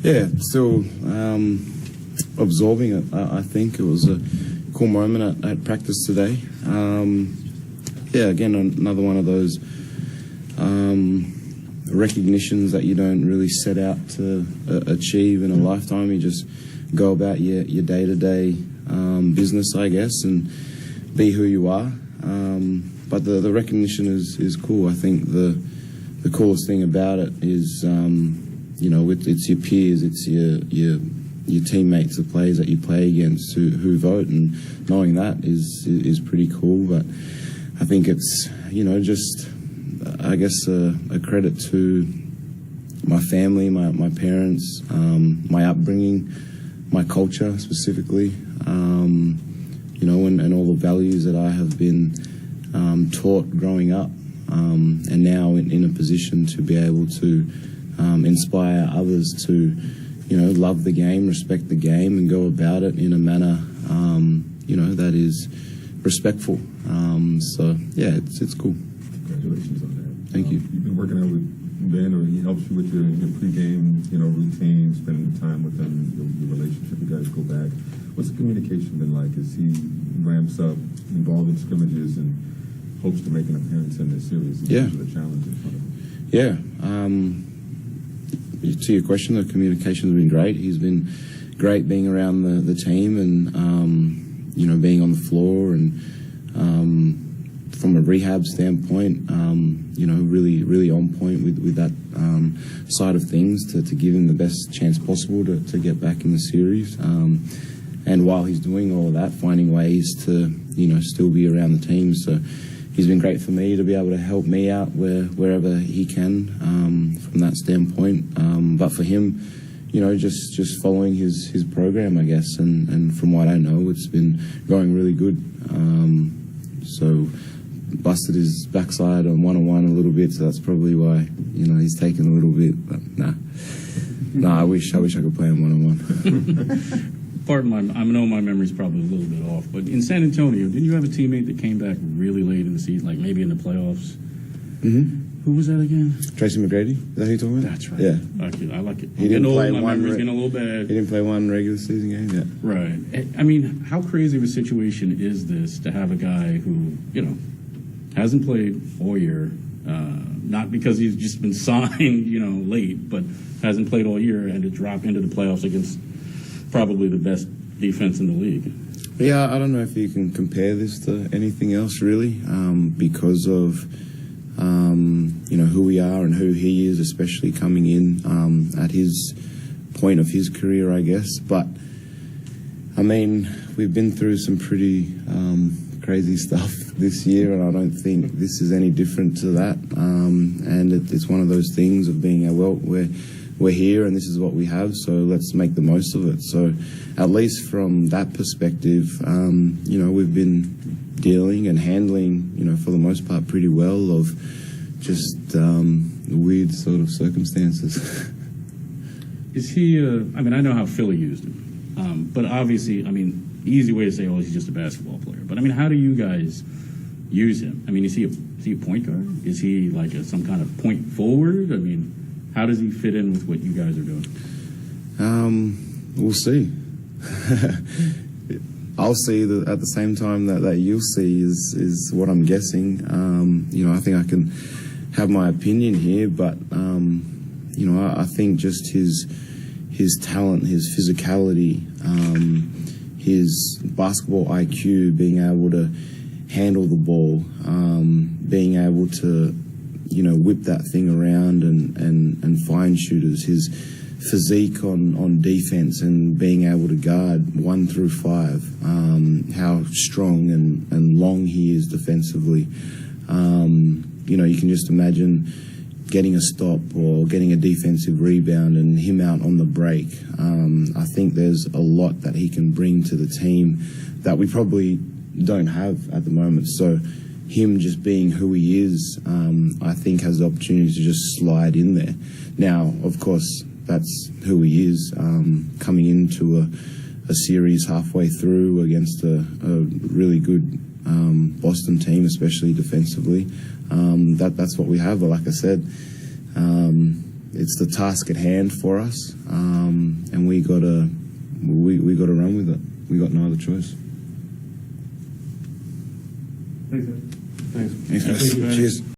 Yeah, still absorbing it. I think it was a cool moment at practice today. Yeah, again, another one of those recognitions that you don't really set out to achieve in a lifetime. You just go about your day-to-day business, I guess, and be who you are. But the recognition is cool. I think the coolest thing about it is, it's your peers, it's your teammates, the players that you play against who vote, and knowing that is pretty cool. But I think it's, just, I guess, a credit to my family, my parents, my upbringing, my culture specifically, and all the values that I have been taught growing up, and now in a position to be able to inspire others to, love the game, respect the game, and go about it in a manner, that is respectful. So, yeah, it's cool. Congratulations on that. Thank you. You've been working out with Ben, or he helps you with your pregame, routine, spending time with him, your relationship. You guys go back. What's the communication been like as he ramps up, involved in scrimmages, and hopes to make an appearance in this series? Yeah. The challenge in front of him. Yeah. To your question, the communication's been great. He's been great being around the team and, being on the floor, and from a rehab standpoint, really on point with that side of things to give him the best chance possible to get back in the series. And while he's doing all of that, finding ways to, still be around the team. So he's been great for me to be able to help me out wherever he can from that standpoint. But for him, just following his program, I guess. And from what I know, it's been going really good. So busted his backside on one-on-one a little bit, so that's probably why, he's taken a little bit. But I wish I could play him one-on-one. Pardon I know my memory's probably a little bit off, but in San Antonio, didn't you have a teammate that came back really late in the season, like maybe in the playoffs? Mm-hmm. Who was that again? Tracy McGrady? Is that who you're talking about? That's right. Yeah. I like it. He didn't play my memory's getting a little bad. He didn't play one regular season game yet. Right. I mean, how crazy of a situation is this to have a guy who, hasn't played all year, not because he's just been signed, late, but hasn't played all year, and to drop into the playoffs against probably the best defense in the league? Yeah, I don't know if you can compare this to anything else, really, because of, who we are and who he is, especially coming in at his point of his career, I guess. But, I mean, we've been through some pretty crazy stuff this year, and I don't think this is any different to that. And it's one of those things of being, we're here and this is what we have, so let's make the most of it. So at least from that perspective, we've been dealing and handling, for the most part, pretty well of just weird sort of circumstances. Is he, I know how Philly used him, but obviously, the easy way to say, he's just a basketball player. But, how do you guys use him? Is he a point guard? Is he like some kind of point forward? How does he fit in with what you guys are doing? We'll see. I'll see at the same time that you'll see is what I'm guessing. I think I can have my opinion here, but I think just his talent, his physicality, his basketball IQ, being able to handle the ball, being able to whip that thing around and find shooters, his physique on defense and being able to guard 1 through 5, how strong and long he is defensively. You can just imagine getting a stop or getting a defensive rebound and him out on the break. I think there's a lot that he can bring to the team that we probably don't have at the moment. So him just being who he is, I think has the opportunity to just slide in there. Now, of course, that's who he is, coming into a series halfway through against a really good Boston team, especially defensively. That's what we have. But like I said, it's the task at hand for us, and we gotta run with it. We got no other choice. Thanks, Ed. Thanks. Cheers.